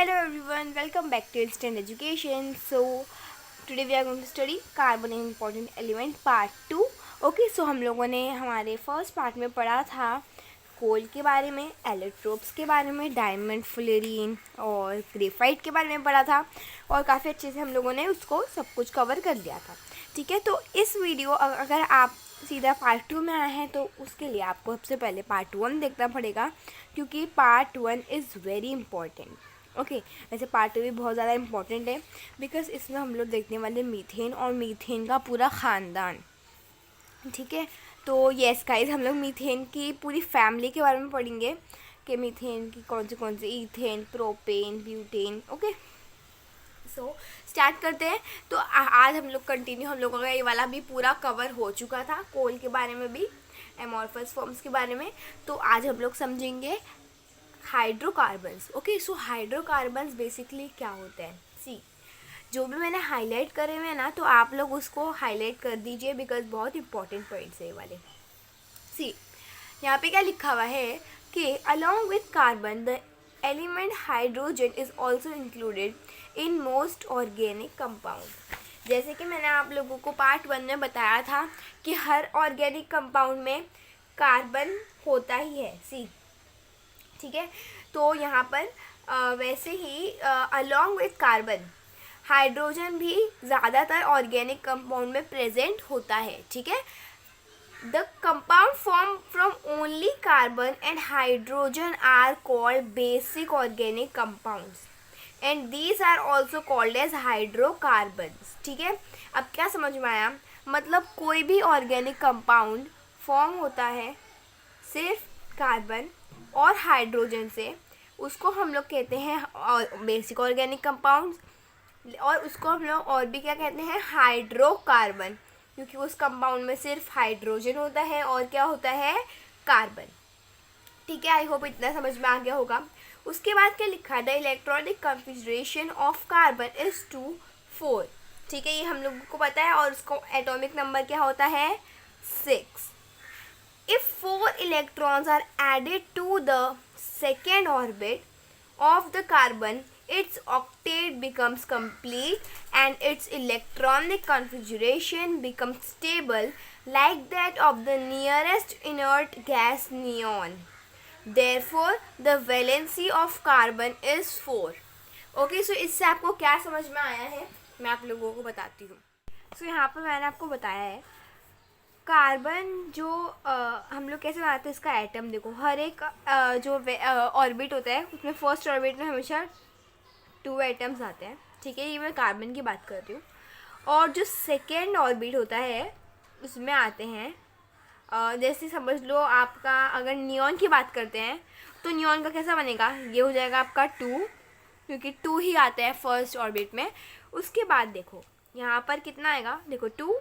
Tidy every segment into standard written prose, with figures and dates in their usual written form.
Hello everyone, welcome back to Instant Education. So today we are going to study carbon and important element part 2. Okay, सो हम लोगों ने हमारे first part में पढ़ा था कोल के बारे में, एलोट्रोप्स के बारे में, डायमंड, फुलेरीन और ग्रेफाइट के बारे में पढ़ा था और काफ़ी अच्छे से हम लोगों ने उसको सब कुछ कवर कर लिया था. ठीक है, तो इस वीडियो अगर आप सीधा पार्ट 2 में आए हैं तो उसके लिए आपको सबसे पहले पार्ट 1 देखना पड़ेगा, क्योंकि part 1 is very important. Okay, वैसे पार्ट 2 भी बहुत ज़्यादा इंपॉर्टेंट है बिकॉज इसमें हम लोग देखने वाले मीथेन और मीथेन का पूरा ख़ानदान. ठीक है, तो यस गाइस, हम लोग मीथेन की पूरी फैमिली के बारे में पढ़ेंगे कि मीथेन की कौन से ethane, propane, butane. Okay, so start करते हैं. तो आज हम लोग कंटिन्यू, हम लोगों का ये वाला भी पूरा कवर हो चुका था, कोल के बारे में भी, एमॉर्फस फॉर्म्स के बारे में. तो आज हम लोग समझेंगे हाइड्रोकार्बन्स. ओके, सो हाइड्रोकार्बन्स बेसिकली क्या होते हैं. सी, जो भी मैंने हाईलाइट करे हुए हैं ना, तो आप लोग उसको हाईलाइट कर दीजिए बिकॉज बहुत इंपॉर्टेंट पॉइंट्स है ये वाले. सी, यहाँ पे क्या लिखा हुआ है कि along with carbon the element hydrogen is also included in most organic compound. जैसे कि मैंने आप लोगों को पार्ट 1 में बताया था कि हर ऑर्गेनिक कंपाउंड में कार्बन होता ही है. सी, ठीक है, तो यहाँ पर वैसे ही अलॉन्ग विथ कार्बन हाइड्रोजन भी ज़्यादातर ऑर्गेनिक कंपाउंड में प्रेजेंट होता है. ठीक है, the compound form from only carbon and hydrogen are called basic organic compounds and these are also called as hydrocarbons. ठीक है, अब क्या समझ में आया, मतलब कोई भी ऑर्गेनिक कंपाउंड फॉर्म होता है सिर्फ कार्बन और हाइड्रोजन से, उसको हम लोग कहते हैं बेसिक ऑर्गेनिक कंपाउंड्स, और उसको हम लोग और भी क्या कहते हैं, हाइड्रोकार्बन, क्योंकि उस कंपाउंड में सिर्फ हाइड्रोजन होता है और क्या होता है, कार्बन. ठीक है, आई होप इतना समझ में आ गया होगा. उसके बाद क्या लिखा है, the electronic configuration of carbon is 2,4. ठीक है, ये हम लोगों को पता है, और उसको एटॉमिक नंबर क्या होता है, 6. If 4 electrons are added to the second orbit of the carbon, its octet becomes complete and its electronic configuration becomes stable like that of the nearest inert gas neon. Therefore, the valency of carbon is 4. Okay, so इससे आपको क्या समझ में आया है, मैं आप लोगों को बताती हूँ. So यहाँ पर मैंने आपको बताया है कार्बन जो हम लोग कैसे बनाते हैं इसका एटम. देखो, हर एक जो ऑर्बिट होता है उसमें फर्स्ट ऑर्बिट में हमेशा 2 एटम्स आते हैं. ठीक है, ये मैं कार्बन की बात कर रही हूँ. और जो सेकेंड ऑर्बिट होता है उसमें आते हैं जैसे समझ लो आपका, अगर नियॉन की बात करते हैं तो नियॉन का कैसा बनेगा, ये हो जाएगा आपका 2, क्योंकि 2 ही आते हैं फर्स्ट ऑर्बिट में. उसके बाद देखो यहाँ पर कितना आएगा, देखो 2.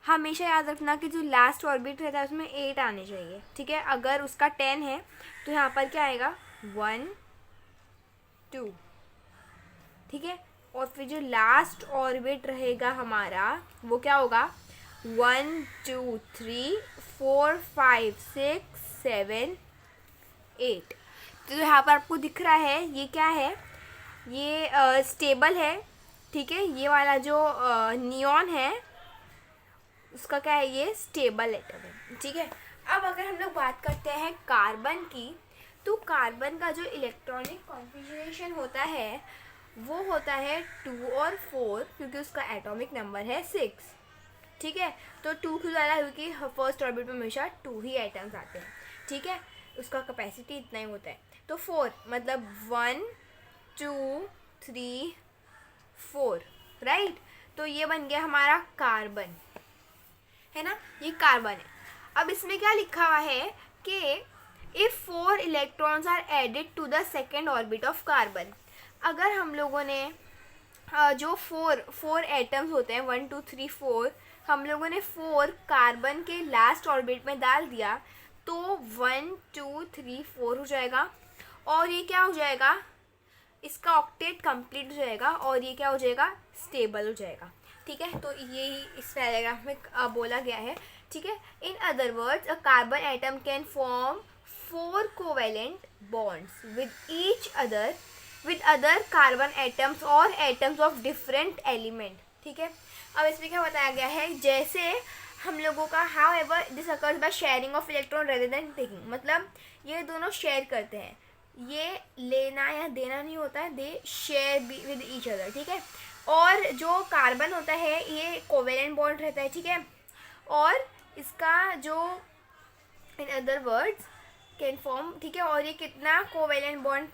हमेशा याद रखना कि जो लास्ट ऑर्बिट रहता है उसमें 8 आने चाहिए. ठीक है, अगर उसका 10 है तो यहाँ पर क्या आएगा, 1, 2. ठीक है, और फिर जो लास्ट ऑर्बिट रहेगा हमारा वो क्या होगा, 1, 2, 3, 4, 5, 6, 7, 8. तो यहाँ पर आपको दिख रहा है ये क्या है, ये स्टेबल है. ठीक है, ये वाला जो नियॉन है उसका क्या है, ये स्टेबल एटम है. ठीक है, अब अगर हम लोग बात करते हैं कार्बन की, तो कार्बन का जो इलेक्ट्रॉनिक कॉन्फ़िगरेशन होता है वो होता है 2 और 4, क्योंकि उसका एटॉमिक नंबर है 6. ठीक है, तो 2 क्यों डाला, क्योंकि फर्स्ट ऑर्बिट में हमेशा 2 ही एटम्स आते हैं. ठीक है, उसका कैपेसिटी इतना ही होता है. तो 4 मतलब 1, 2, 3, 4, राइट. तो ये बन गया हमारा कार्बन, है ना, ये कार्बन है. अब इसमें क्या लिखा हुआ है कि if 4 electrons are added to the second orbit of carbon, अगर हम लोगों ने जो 4 एटम्स होते हैं, 1, 2, 3, 4, हम लोगों ने 4 कार्बन के लास्ट ऑर्बिट में डाल दिया तो 1, 2, 3, 4 हो जाएगा, और ये क्या हो जाएगा, इसका ऑक्टेट कंप्लीट हो जाएगा, और ये क्या हो जाएगा, स्टेबल हो जाएगा. ठीक है, तो यही इस पैराग्राफ में बोला गया है. ठीक है, in other words a carbon atom can form 4 covalent bonds with each other with other carbon atoms और एटम्स ऑफ डिफरेंट एलिमेंट। ठीक है, अब इसमें क्या बताया गया है, जैसे हम लोगों का how ever this occurs by sharing of electron rather than taking, मतलब ये दोनों शेयर करते हैं, ये लेना या देना नहीं होता है, दे शेयर विद ईच अदर। ठीक है, और जो कार्बन होता है ये कोवेलेंट बॉन्ड रहता है। ठीक है, और इसका जो in other words can form, ठीक है, और ये कितना कोवेलेंट बॉन्ड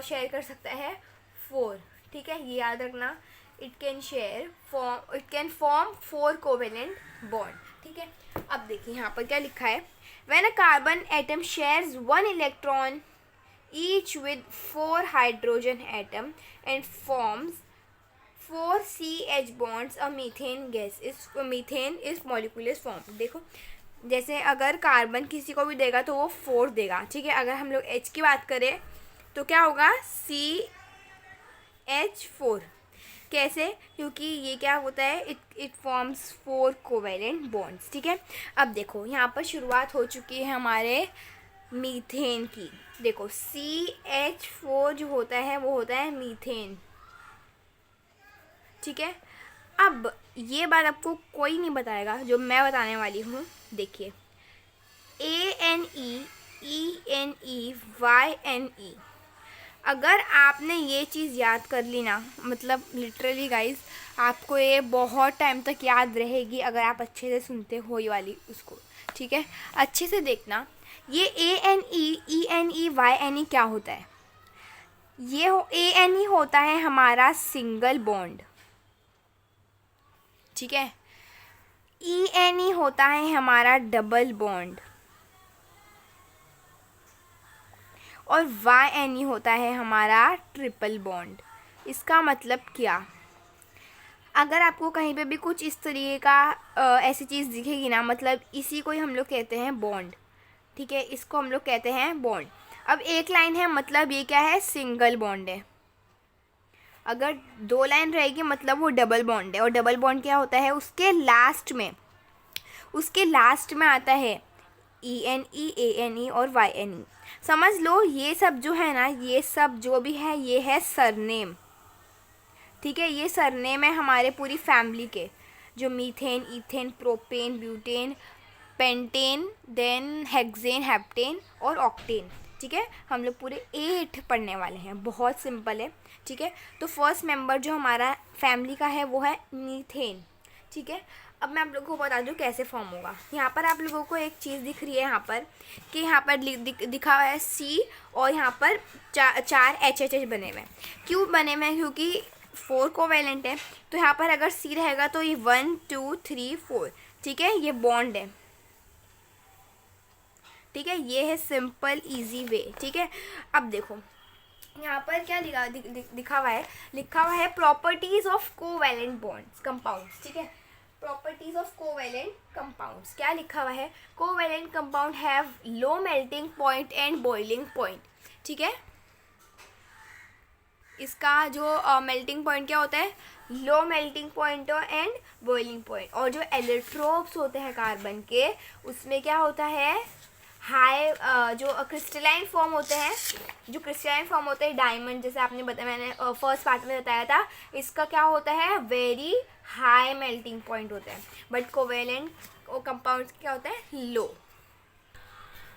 शेयर कर सकता है, 4। ठीक है, ये याद रखना, it can form 4 covalent bond. ठीक है, अब देखिए यहाँ पर क्या लिखा है, when a carbon atom shares 1 electron each with 4 hydrogen atom and forms 4 CH bonds, a methane is molecular form। देखो, जैसे अगर कार्बन किसी को भी देगा तो वो 4 देगा। ठीक है, अगर हम लोग H की बात करें तो क्या होगा, CH4। कैसे, क्योंकि ये क्या होता है, इट फॉर्म्स 4 कोवेलेंट बॉन्ड्स। ठीक है, अब देखो यहाँ पर शुरुआत हो चुकी है हमारे मीथेन की। देखो CH4 जो होता है वो होता है मीथेन। ठीक है, अब ये बात आपको कोई नहीं बताएगा जो मैं बताने वाली हूँ। देखिए, ANEENEYNE, अगर आपने ये चीज़ याद कर ली ना, मतलब लिटरली गाइज आपको ये बहुत टाइम तक याद रहेगी अगर आप अच्छे से सुनते हो ये वाली उसको। ठीक है, अच्छे से देखना, ये ANEENEYNE क्या होता है, ये ANE होता है हमारा सिंगल बॉन्ड। ठीक है, ENE होता है हमारा डबल बॉन्ड, और YNE होता है हमारा ट्रिपल बॉन्ड। इसका मतलब क्या, अगर आपको कहीं पे भी कुछ इस तरीके का ऐसी चीज़ दिखेगी ना, मतलब इसी को ही हम लोग कहते हैं बॉन्ड। ठीक है, इसको हम लोग कहते हैं बॉन्ड। अब एक लाइन है, मतलब ये क्या है, सिंगल बॉन्ड है। अगर 2 लाइन रहेगी मतलब वो डबल बॉन्ड है, और डबल बॉन्ड क्या होता है, उसके लास्ट में आता है ENE, ANE और YNE। समझ लो ये सब जो है ना, ये सब जो भी है ये है सरनेम। ठीक है, ये सरनेम है हमारे पूरी फैमिली के, जो methane, ethane, propane, butane, pentane, then hexane, heptane और ऑक्टेन। ठीक है, हम लोग पूरे 8 पढ़ने वाले हैं, बहुत सिंपल है। ठीक है, तो फर्स्ट मेंबर जो हमारा फैमिली का है वो है मीथेन। ठीक है, अब मैं आप लोगों को बता दूँ कैसे फॉर्म होगा। यहाँ पर आप लोगों को एक चीज़ दिख रही है यहाँ पर, कि यहाँ पर दिखा हुआ है C, और यहाँ पर 4 HH बने हुए हैं। क्यों बने हुए हैं, क्योंकि 4 कोवेलेंट है, तो यहाँ पर अगर C रहेगा तो ये 1 2 3 4। ठीक है, ये बॉन्ड है। ठीक है, ये है सिंपल इजी वे। ठीक है, अब देखो यहाँ पर क्या लिखा हुआ है properties of covalent bonds compounds. ठीक है, प्रॉपर्टीज ऑफ कोवेलेंट कंपाउंड्स क्या लिखा हुआ है, covalent compound have low melting point and boiling point. ठीक है, इसका जो मेल्टिंग पॉइंट क्या होता है, low melting point and boiling point. और जो एलेक्ट्रोड्स होते हैं कार्बन के, उसमें क्या होता है, हाई जो क्रिस्टलाइन फॉर्म होते हैं, डायमंड, जैसे आपने बताया, मैंने फर्स्ट पार्ट में बताया था, इसका क्या होता है, वेरी हाई मेल्टिंग पॉइंट होता है। बट कोवेलेंट कंपाउंड्स क्या होता है, लो।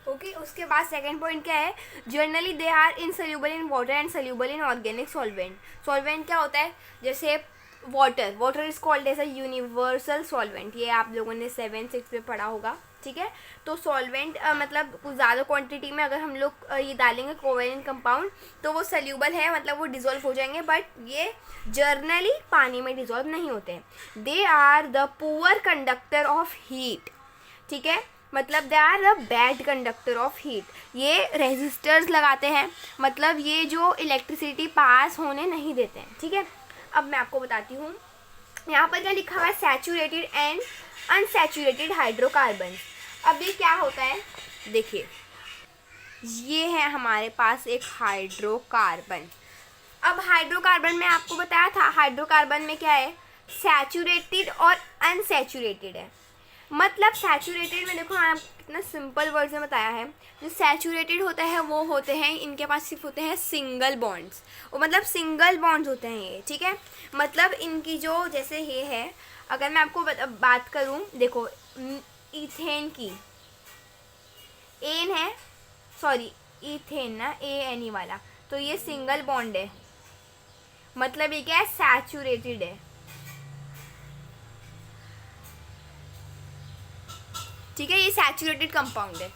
ओके, उसके बाद सेकंड पॉइंट क्या है, generally they are insoluble in water and soluble in organic solvent. Solvent क्या होता है, जैसे water is called as a universal solvent, ये आप लोगों ने 7-6 में पढ़ा होगा। ठीक है, तो सॉल्वेंट मतलब कुछ ज़्यादा क्वांटिटी में अगर हम लोग ये डालेंगे कोवेलेंट कंपाउंड तो वो सोल्यूबल है, मतलब वो डिज़ोल्व हो जाएंगे, बट ये जर्नली पानी में डिज़ोल्व नहीं होते। They are the poor conductor of heat. ठीक है, मतलब they are the bad conductor of heat. ये रेजिस्टर्स लगाते हैं, मतलब ये जो इलेक्ट्रिसिटी पास होने नहीं देते हैं। ठीक है, अब मैं आपको बताती हूँ यहाँ पर क्या लिखा हुआ है, सैचुरेटेड एंड अनसैचुरेटेड हाइड्रोकार्बन। अब ये क्या होता है, देखिए ये है हमारे पास एक हाइड्रोकार्बन। अब हाइड्रोकार्बन में आपको बताया था, हाइड्रोकार्बन में क्या है, सैचुरेटेड और अनसैचुरेटेड है। मतलब सैचुरेटेड में देखो कितना सिंपल वर्ड्स में बताया है। जो सैचुरेटेड होता है वो होते हैं, इनके पास सिर्फ होते हैं सिंगल बॉन्ड्स, वो मतलब सिंगल बॉन्ड्स होते हैं ये, ठीक है। मतलब इनकी जो जैसे ये है, अगर मैं आपको बात करूं, देखो इथेन की एन है, सॉरी इथेन ना, ए एन ई वाला, तो ये सिंगल बॉन्ड है, मतलब ये क्या है, सैचुरेटेड है, ठीक है। ये सैचुरेटेड कंपाउंड है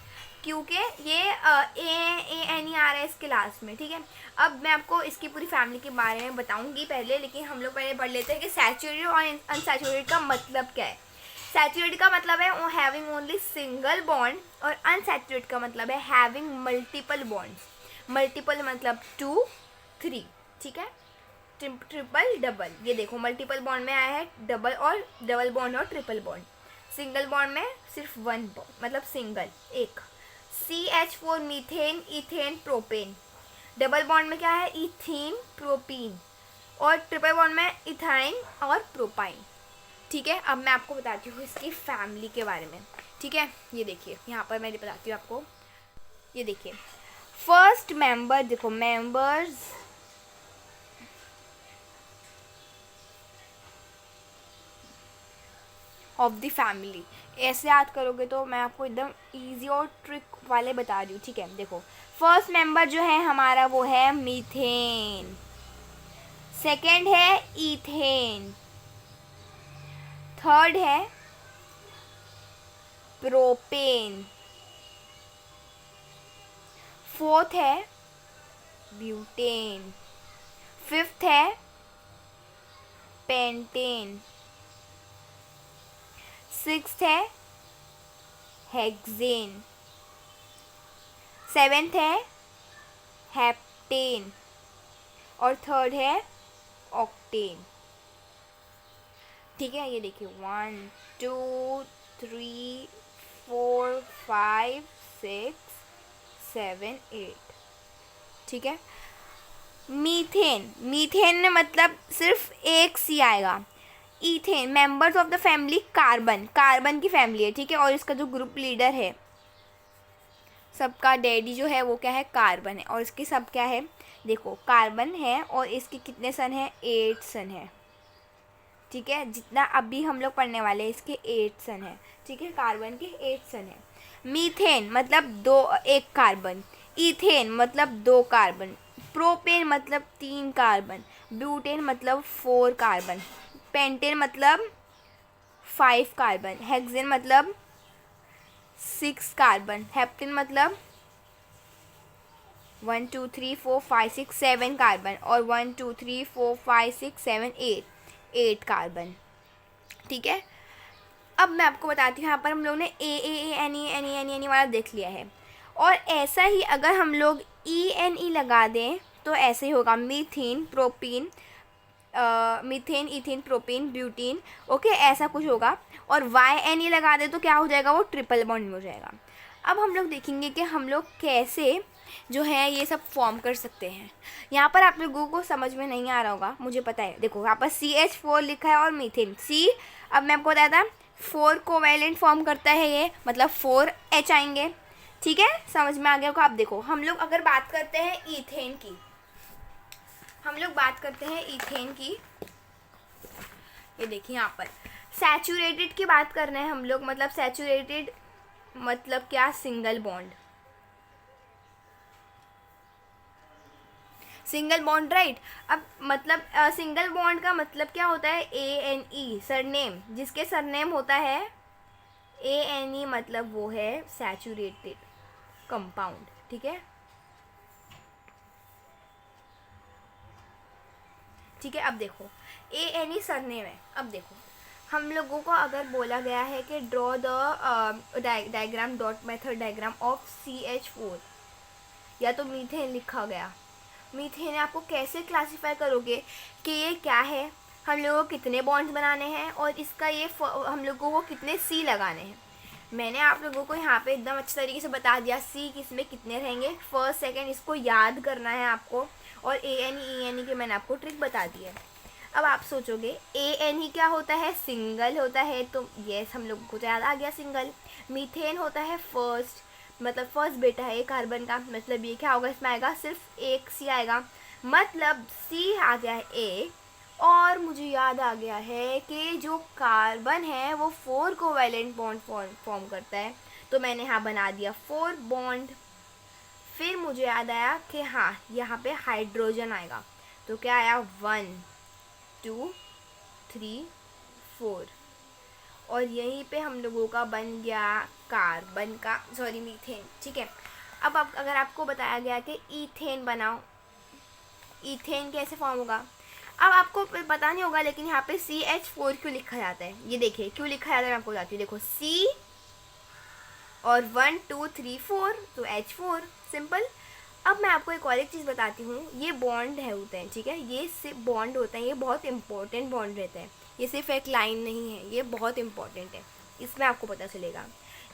क्योंकि ये ए एन ई आ रहा है इसके लास्ट में, ठीक है। अब मैं आपको इसकी पूरी फैमिली के बारे में बताऊंगी पहले, लेकिन हम लोग पहले पढ़ लेते हैं कि सैचुरेटेड और अनसैचुरेटेड का मतलब क्या है। सैचुरेटेड का मतलब है हैविंग ओनली सिंगल बॉन्ड, और अनसैचुरेटेड का मतलब है हैविंग मल्टीपल बॉन्ड्स। मल्टीपल मतलब 2 3, ठीक है, ट्रिपल डबल। ये देखो मल्टीपल बॉन्ड में आया है डबल, और डबल बॉन्ड और ट्रिपल बॉन्ड। सिंगल बॉन्ड में सिर्फ 1 बॉन्ड, मतलब सिंगल एक। CH4 methane ethane propane. Double bond में क्या है, इथीन प्रोपीन, और ट्रिपल बॉन्ड में इथाइन और प्रोपाइन, ठीक है। अब मैं आपको बताती हूँ इसकी फैमिली के बारे में, ठीक है। ये देखिए यहाँ पर मैं बताती हूँ आपको, ये देखिए फर्स्ट मेंबर, देखो मेंबर्स ऑफ द फैमिली, ऐसे याद करोगे तो मैं आपको एकदम इजी और ट्रिक वाले बता रही हूँ, ठीक है। देखो फर्स्ट मेंबर जो है हमारा वो है मीथेन, सेकंड है इथेन, थर्ड है प्रोपेन, फोर्थ है ब्यूटेन, फिफ्थ है पेंटेन, सिक्स्थ है हेक्सेन, सेवेंथ है हेप्टेन, और थर्ड है ऑक्टेन, ठीक है। ये देखिए 1 2 3 4 5 6 7 8, ठीक है। मीथेन, मीथेन में मतलब सिर्फ एक सी आएगा। Ethane members of the family carbon, carbon की फैमिली है, ठीक है। और इसका जो ग्रुप लीडर है, सबका डैडी जो है वो क्या है, कार्बन है, और इसके सब क्या है, देखो कार्बन है, और इसके कितने सन है, 8 सन है, ठीक है। जितना अभी हम लोग पढ़ने वाले हैं इसके 8 सन है, ठीक है, कार्बन के 8 सन है। मीथेन मतलब एक कार्बन, इथेन मतलब 2 कार्बन, प्रोपेन मतलब 3 कार्बन, ब्यूटेन मतलब 4 कार्बन, पेंटेन मतलब 5 कार्बन, हेक्सेन मतलब 6 कार्बन, हेप्टेन मतलब 1 2 3 4 5 6 7 कार्बन, और 1 2 3 4 5 6 7 8 कार्बन, ठीक है। अब मैं आपको बताती हूँ, यहाँ पर हम लोग ने एन ई वाला देख लिया है, और ऐसा ही अगर हम लोग ENE लगा दें तो ऐसे ही होगा, methane propene, methane ethane propane butene, okay, ऐसा कुछ होगा। और YNE लगा दे तो क्या हो जाएगा, वो ट्रिपल बॉन्ड में हो जाएगा। अब हम लोग देखेंगे कि हम लोग कैसे जो है ये सब फॉर्म कर सकते हैं। यहाँ पर आप लोगों को समझ में नहीं आ रहा होगा, मुझे पता है। देखो यहाँ पर CH4 लिखा है और मीथेन C, अब मैं आपको बताया था 4 कोवैलेंट फॉर्म करता है ये, मतलब 4H आएंगे, ठीक है, समझ में आ गया होगा। अब देखो हम लोग अगर बात करते हैं इथेन की, हम लोग बात करते हैं इथेन की, ये देखिए यहाँ पर सैचुरेटेड की बात कर रहे हैं हम लोग, मतलब सैचुरेटेड मतलब क्या, single bond, single bond, right. अब मतलब सिंगल बॉन्ड का मतलब क्या होता है, ANE सरनेम, जिसके सरनेम होता है ANE, मतलब वो है सैचुरेटेड कंपाउंड, ठीक है, ठीक है। अब देखो ANE सरनेम है। अब देखो हम लोगों को अगर बोला गया है कि draw the diagram, dot method diagram of CH4, या तो मीथेन लिखा गया, मीथेन आपको कैसे क्लासीफाई करोगे कि ये क्या है, हम लोगों को कितने बॉन्ड्स बनाने हैं, और इसका ये हम लोगों को कितने C लगाने हैं। मैंने आप लोगों को यहाँ पे एकदम अच्छे तरीके से बता दिया C किसमें कितने रहेंगे, फर्स्ट सेकंड इसको याद करना है आपको, और ANE ENE के मैंने आपको ट्रिक बता दी है। अब आप सोचोगे AN ही क्या होता है, सिंगल होता है, तो यस हम लोग को तो याद आ गया सिंगल। मीथेन होता है फर्स्ट, मतलब फर्स्ट बेटा है कार्बन का, मतलब ये क्या होगा, इसमें आएगा सिर्फ एक C आएगा, मतलब C आ गया है A। और मुझे याद आ गया है कि जो कार्बन है वो 4 कोवैलेंट बॉन्ड फॉर्म करता है, तो मैंने यहाँ बना दिया 4 बॉन्ड। फिर मुझे याद आया कि हाँ यहाँ पे हाइड्रोजन आएगा, तो क्या आया 1 2 3 4, और यहीं पे हम लोगों का बन गया कार्बन का, सॉरी मीथेन, ठीक है। अब अगर आपको बताया गया कि ईथेन बनाओ, ईथेन कैसे फॉर्म होगा, अब आपको पता नहीं होगा, लेकिन यहाँ पे CH4 क्यों लिखा जाता है, ये देखिए क्यों लिखा जाता है, मैं आपको बताती हूँ। देखो C और 1 2 3 4, तो H4, सिंपल। अब मैं आपको एक और एक चीज़ बताती हूँ, ये बॉन्ड है होते हैं, ठीक है, ये सिर्फ बॉन्ड होता है, ये बहुत इंपॉर्टेंट बॉन्ड रहता है, ये सिर्फ एक लाइन नहीं है, ये बहुत इंपॉर्टेंट है, इसमें आपको पता चलेगा।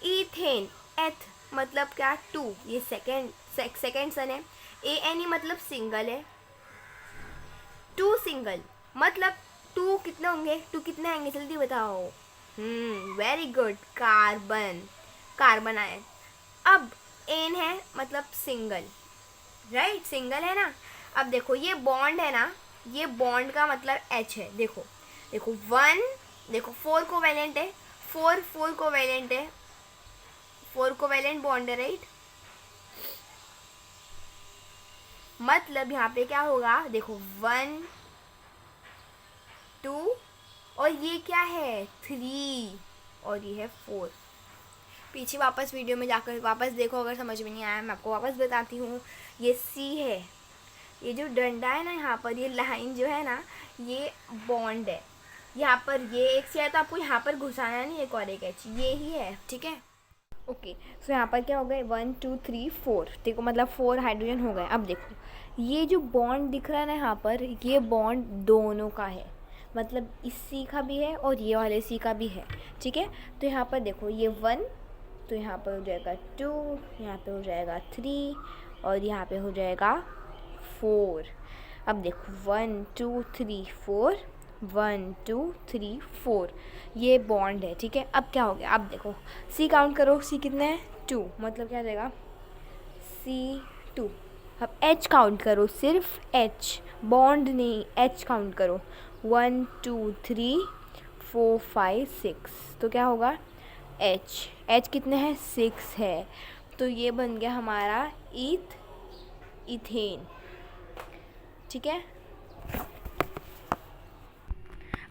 ईथेन, एथ मतलब क्या 2, ये सेकेंड सन है। ANE मतलब सिंगल है, 2 सिंगल, मतलब 2 कितने होंगे, 2 कितने आएंगे जल्दी बताओ। वेरी गुड, कार्बन, कार्बन आए। अब एन है मतलब सिंगल, राइट, सिंगल है ना। अब देखो ये बॉन्ड है ना, ये बॉन्ड का मतलब H है, देखो देखो 1, देखो 4 कोवैलेंट है, 4 कोवैलेंट है, 4 कोवैलेंट बॉन्ड है, राइट। मतलब यहाँ पे क्या होगा, देखो 1 2, और ये क्या है 3, और ये है 4। पीछे वापस वीडियो में जाकर वापस देखो, अगर समझ में नहीं आया मैं आपको वापस बताती हूँ। ये C है, ये जो डंडा है ना यहाँ पर, ये लाइन जो है ना, ये बॉन्ड है, यहाँ पर ये एक C है, तो आपको यहाँ पर घुसाना नहीं एक और एक H, ये ही है, ठीक है। ओके, सो यहाँ पर क्या हो गए 1 2 3 4, देखो मतलब 4 हाइड्रोजन हो गए। अब देखो ये जो बॉन्ड दिख रहा है ना यहाँ पर, ये बॉन्ड दोनों का है, मतलब इस C का भी है और ये वाले C का भी है, ठीक है। तो यहाँ पर देखो ये 1, तो यहाँ पर हो जाएगा 2, यहाँ पे हो जाएगा 3, और यहाँ पे हो जाएगा 4। अब देखो 1 2 3 4, 1 2 3 4, ये बॉन्ड है, ठीक है। अब क्या हो गया, अब देखो C काउंट करो, C कितने हैं 2, मतलब क्या देगा C2। अब H काउंट करो, सिर्फ H, बॉन्ड नहीं, H काउंट करो, 1 2 3 4 5 6, तो क्या होगा H कितने हैं 6 है, तो ये बन गया हमारा इथेन, ठीक है।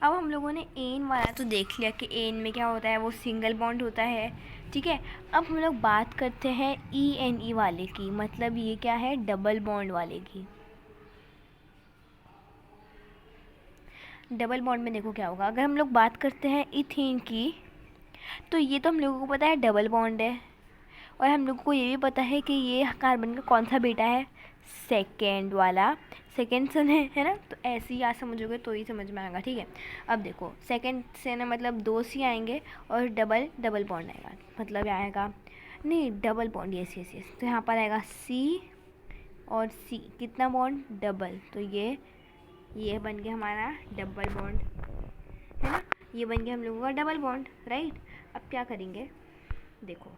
अब हम लोगों ने एन वाला तो देख लिया कि एन में क्या होता है, वो सिंगल बॉन्ड होता है, ठीक है। अब हम लोग बात करते हैं ENE वाले की, मतलब ये क्या है, डबल बॉन्ड वाले की। डबल बॉन्ड में देखो क्या होगा, अगर हम लोग बात करते हैं इथेन की, तो ये तो हम लोगों को पता है डबल बॉन्ड है, और हम लोगों को ये भी पता है कि ये कार्बन का कौन सा बेटा है, सेकेंड वाला, सेकेंड सन है ना। तो ऐसे ही आज समझोगे तो ही समझ में आएगा, ठीक है। अब देखो सेकेंड से ना मतलब 2 C आएंगे, और डबल बॉन्ड आएगा, मतलब आएगा नहीं double bond, yes yes yes, तो यहाँ पर आएगा C और C, कितना बॉन्ड डबल, तो ये बन गया हमारा डबल बॉन्ड, है ना, ये बन गया हम लोगों का डबल बॉन्ड, राइट। अब क्या करेंगे, देखो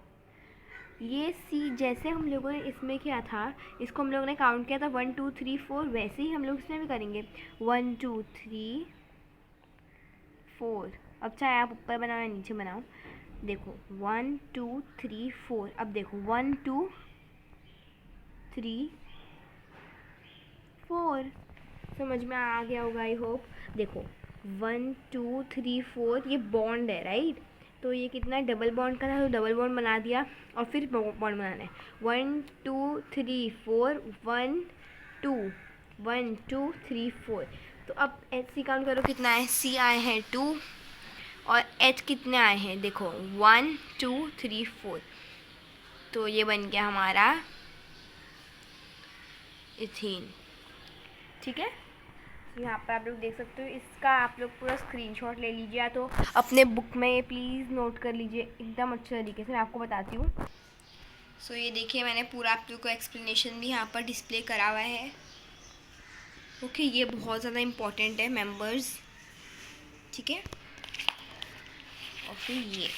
ये C जैसे हम लोगों ने इसमें किया था, इसको हम लोगों ने काउंट किया था 1 2 3 4, वैसे ही हम लोग इसमें भी करेंगे 1 2 3 4। अब चाहे आप ऊपर बनाओ या नीचे बनाओ, देखो 1 2 3 4, अब देखो 1 2 3 4, समझ में आ गया होगा आई होप। देखो 1 2 3 4, ये बॉन्ड है, राइट, तो ये कितना डबल बॉन्ड का था, तो डबल बॉन्ड बना दिया, और फिर बॉन्ड बनाना है 1 2 3 4, 1 2 1 2 3 4। तो अब H काउंट करो कितना है, C आए हैं 2, और H कितने आए हैं, देखो 1 2 3 4, तो ये बन गया हमारा इथेन, ठीक है। यहाँ पर आप लोग देख सकते हो, इसका आप लोग पूरा स्क्रीनशॉट ले लीजिए, या तो अपने बुक में प्लीज़ नोट कर लीजिए, एकदम अच्छे तरीके से मैं आपको बताती हूँ। सो ये देखिए मैंने पूरा आप लोग को एक्सप्लेनेशन भी यहाँ पर डिस्प्ले करा हुआ है। ओके, ये बहुत ज़्यादा इम्पोर्टेंट है मेंबर्स, ठीक है। और फिर ये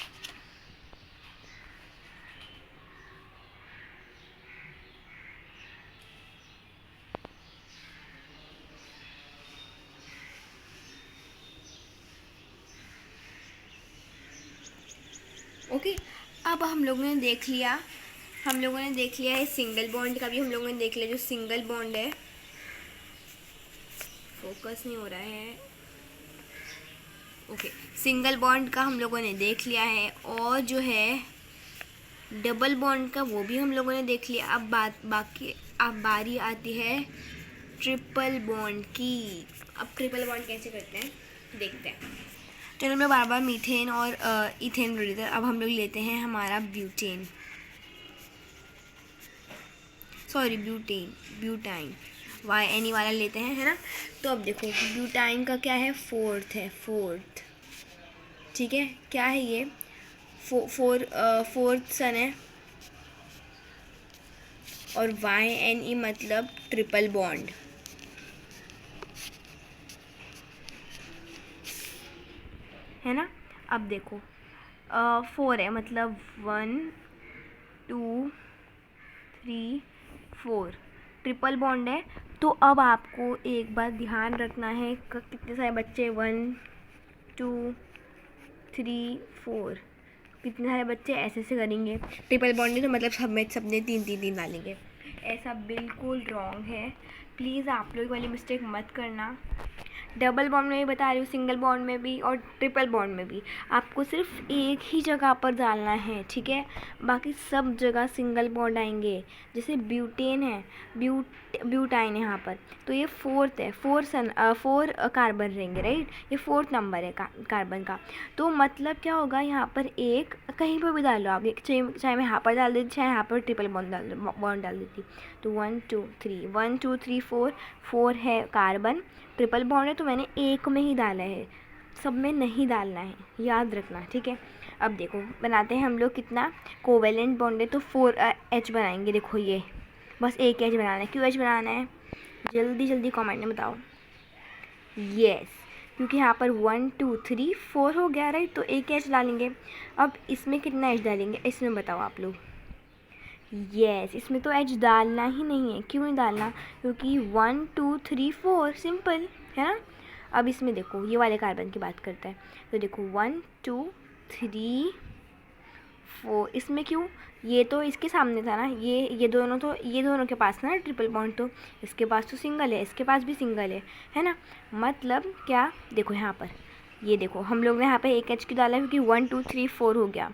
ओके। अब हम लोगों ने देख लिया इस सिंगल बॉन्ड का भी हम लोगों ने देख लिया, जो सिंगल बॉन्ड है, फोकस नहीं हो रहा है, ओके। सिंगल बॉन्ड का हम लोगों ने देख लिया है, और जो है डबल बॉन्ड का वो भी हम लोगों ने देख लिया। अब बारी आती है ट्रिपल बॉन्ड की। अब ट्रिपल बॉन्ड कैसे करते हैं देखते हैं। चलो, मैं बार बार मीथेन और इथेन बोल रही थी। अब हम लोग लेते हैं हमारा ब्यूटाइन, YNE वाला लेते हैं, है ना। तो अब देखो, ब्यूटाइन का क्या है, फोर्थ, ठीक है। क्या है ये, फोर्थ सन है, और YNE मतलब ट्रिपल बॉन्ड, है ना। अब देखो 4 है, मतलब 1 2 3 4 ट्रिपल बॉन्ड है। तो अब आपको एक बात ध्यान रखना है, कितने सारे बच्चे, 1 2 3 4, कितने सारे बच्चे ऐसे से करेंगे ट्रिपल बॉन्ड है, तो मतलब सबने 3 डालेंगे। ऐसा बिल्कुल रॉन्ग है, प्लीज़ आप लोग वाली मिस्टेक मत करना। डबल बॉन्ड में भी बता रही हूँ, सिंगल बॉन्ड में भी और ट्रिपल बॉन्ड में भी आपको सिर्फ एक ही जगह पर डालना है, ठीक है। बाकी सब जगह सिंगल बॉन्ड आएंगे। जैसे ब्यूटेन है, ब्यूटाइन है यहाँ पर, तो ये फोर्थ है, 4 कार्बन रहेंगे, राइट। ये 4th नंबर है कार्बन का। तो मतलब क्या होगा, यहाँ पर एक कहीं पर भी डाल लो आप, चाहे मैं यहाँ पर डाल देती, चाहे यहाँ पर ट्रिपल बॉन्ड डाल देती। तो 1 2 3 4 है कार्बन, ट्रिपल बॉन्ड है, तो मैंने एक में ही डाला है, सब में नहीं डालना है, याद रखना, ठीक है। अब देखो बनाते हैं हम लोग, कितना कोवेलेंट बॉन्ड है, तो 4H बनाएंगे। देखो ये बस एक H बनाना है। क्यों H बनाना है, जल्दी कमेंट में बताओ। यस, क्योंकि यहाँ पर 1 2 3 4 हो गया, राइट, तो एक H डालेंगे। अब इसमें कितना H डालेंगे, इसमें बताओ आप लोग। यस, इसमें तो H डालना ही नहीं है। क्यों नहीं डालना, क्योंकि 1 2 3 4 सिंपल है ना। अब इसमें देखो, ये वाले कार्बन की बात करते हैं, तो देखो 1 2 3 4, इसमें क्यों, ये तो इसके सामने था ना, ये दोनों के पास था ना ट्रिपल बॉन्ड, तो इसके पास तो सिंगल है, इसके पास भी सिंगल है ना। मतलब क्या, देखो यहाँ पर, ये देखो हम लोग ने यहाँ पे एक H की डाला, क्योंकि 1 2 3 4 हो गया।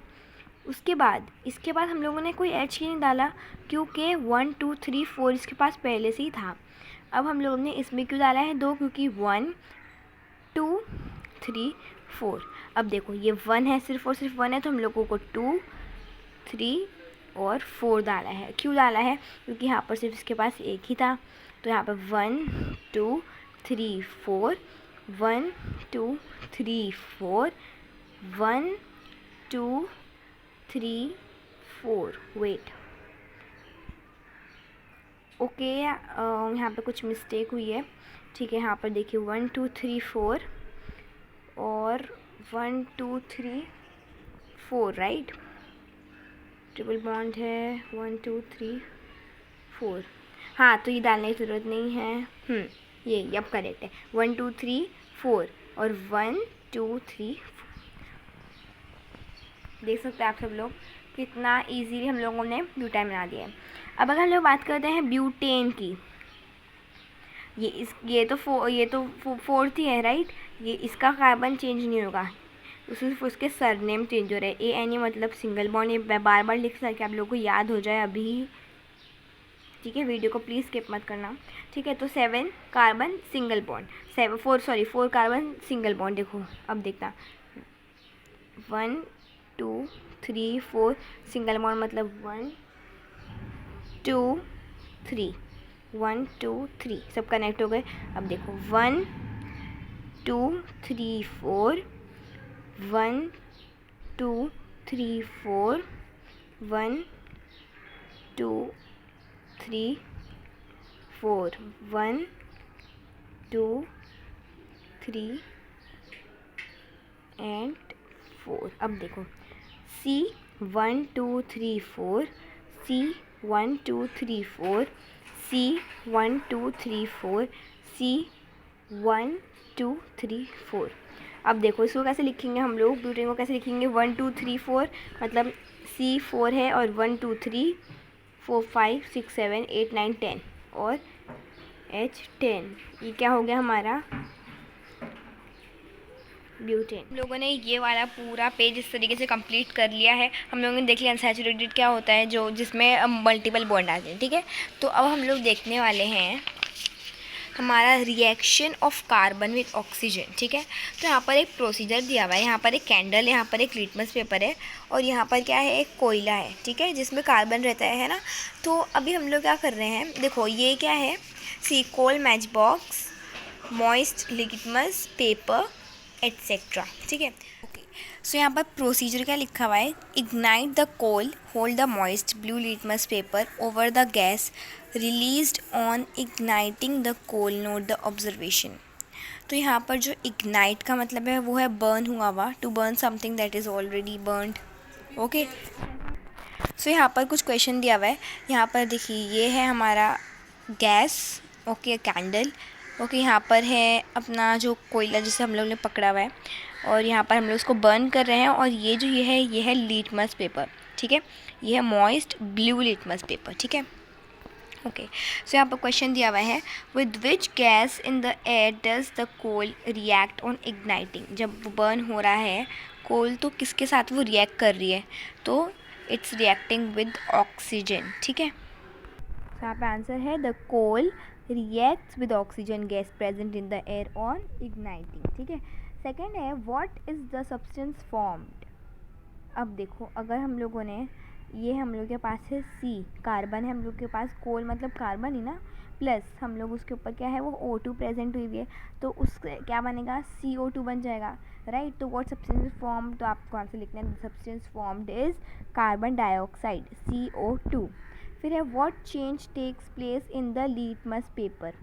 इसके बाद हम लोगों ने कोई H ही नहीं डाला, क्योंकि 1 2 3 4 इसके पास पहले से ही था। अब हम लोगों ने इसमें क्यों डाला है 2, क्योंकि 1 2 3 4। अब देखो ये 1 है, सिर्फ और सिर्फ 1 है, तो हम लोगों को 2 3 और 4 डाला है। क्यों डाला है, क्योंकि यहाँ पर सिर्फ इसके पास एक ही था, तो यहाँ पर 1 2 3 4 1 2 3 4 1 2 3 4, वेट, ओके। यहाँ पे कुछ मिस्टेक हुई है, ठीक है। यहाँ पर देखिए 1 2 3 4 और 1 2 3 4, राइट, ट्रिपल बॉन्ड है 1 2 3 4। हाँ, तो ये डालने की ज़रूरत नहीं है, ये अब करेक्ट है, 1 2 3 4 और 1 2 3 देख सकते हैं आप सब लोग, कितना इजीली हम लोगों ने ब्यूटाइन बना दिया है। अब अगर हम लोग बात करते हैं ब्यूटेन की, ये तो फोर्थ ही है, राइट। ये इसका कार्बन चेंज नहीं होगा, सिर्फ उसके सरनेम चेंज हो रहे हैं। ANE मतलब सिंगल बॉन्ड, ये बार बार लिख सके आप लोगों को याद हो जाए अभी, ठीक है। वीडियो को प्लीज़ स्किप मत करना, ठीक है। तो 7 carbon single bond, 4 carbon single bond. देखो अब देखना, 1 2 3 4 सिंगल बॉन्ड, मतलब 1 2 3 1 2 3 सब कनेक्ट हो गए। अब देखो 1 2 3 4 1 2 3 4 1 2 3 4 1 2 3 एंड 4। अब देखो C1 2 3 4, C1 2 3 4, C1 2 3 4, C1 2 3 4। अब देखो इसको कैसे लिखेंगे हम लोग, ब्यूटेन को कैसे लिखेंगे, 1 2 3 4 मतलब C4 है और 1 2 3 4 5 6 7 8 9 10 और H10। ये क्या हो गया हमारा ब्यूटेन। हम लोगों ने ये वाला पूरा पेज इस तरीके से कंप्लीट कर लिया है। हम लोगों ने देख लिया अनसैचुरेटेड क्या होता है, जो जिसमें मल्टीपल बॉन्ड आते हैं, ठीक है। तो अब हम लोग देखने वाले हैं हमारा reaction of carbon with oxygen, ठीक है। तो यहाँ पर एक प्रोसीजर दिया हुआ है, यहाँ पर एक कैंडल है, यहाँ पर एक लिटमस पेपर है और यहाँ पर क्या है, एक कोयला है, ठीक है, जिसमें कार्बन रहता है ना। तो अभी हम लोग क्या कर रहे हैं, देखो ये क्या है, coal match box, moist litmus paper etcetera, ठीक है। ओके, सो यहाँ पर प्रोसीजर क्या लिखा हुआ है, ignite the coal, hold the moist blue litmus paper over the gas released on igniting the coal, note the observation. तो यहाँ पर जो इग्नाइट का मतलब है वो है बर्न हुआ, to burn something that is already burned, okay. So यहाँ पर कुछ क्वेश्चन दिया हुआ है, यहाँ पर देखिए ये है हमारा गैस, ओके, कैंडल, ओके। यहाँ पर है अपना जो कोयला जिसे हम लोग ने पकड़ा हुआ है और यहाँ पर हम लोग उसको बर्न कर रहे हैं और ये जो ये है लिटमस पेपर, ठीक है, ये है मॉइस्ट ब्लू लिटमस पेपर, ठीक है, ओके। सो यहाँ पर क्वेश्चन दिया हुआ है, with which gas in the air does the coal react on igniting. जब वो बर्न हो रहा है कोल तो किसके साथ वो रिएक्ट कर रही है, तो इट्स रिएक्टिंग विद ऑक्सीजन, ठीक है। तो यहाँ पे आंसर है the coal reacts with oxygen gas present in the air on igniting, ठीक है। सेकेंड है what is the substance formed. अब देखो अगर हम लोगों ने ये हम लोग के पास है C कार्बन है, हम लोग के पास कोल मतलब कार्बन ही ना, प्लस हम लोग उसके ऊपर क्या है वो O2 प्रेजेंट हुई है, तो उससे क्या बनेगा CO2 बन जाएगा, राइट। तो व्हाट सब्सटेंस फॉर्म, तो आपको आंसर लिखना है substance formed is carbon dioxide CO2। फिर है what change takes place in the litmus paper,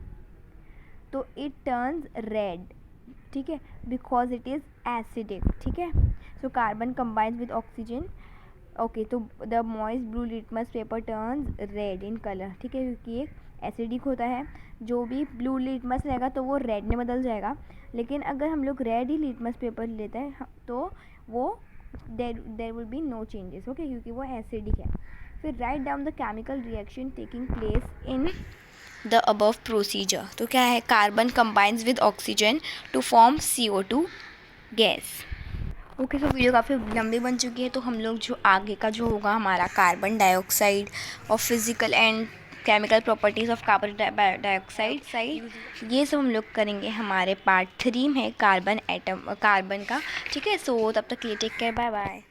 तो इट टर्न्स रेड, ठीक है, बिकॉज इट इज़ एसिडिक, ठीक है। So carbon combines with oxygen, okay, तो the moist blue litmus paper turns red in colour, ठीक है, क्योंकि एक एसिडिक होता है, जो भी ब्लू लिटमस रहेगा तो वो रेड में बदल जाएगा। लेकिन अगर हम लोग रेड ही लिटमस पेपर लेते हैं तो वो there will be no changes, okay, क्योंकि वो एसिडिक है। फिर write down the chemical reaction taking place in the above procedure, तो क्या है, carbon combines with oxygen to form CO2 gas. Okay, तो वीडियो काफ़ी लंबी बन चुकी है, तो हम लोग जो आगे का जो होगा हमारा कार्बन डाइऑक्साइड और physical and chemical properties of carbon dioxide, ये सब हम लोग करेंगे हमारे पार्ट 3 में कार्बन एटम कार्बन का, ठीक है। सो तब तक के लिए टेक केयर, बाय बाय।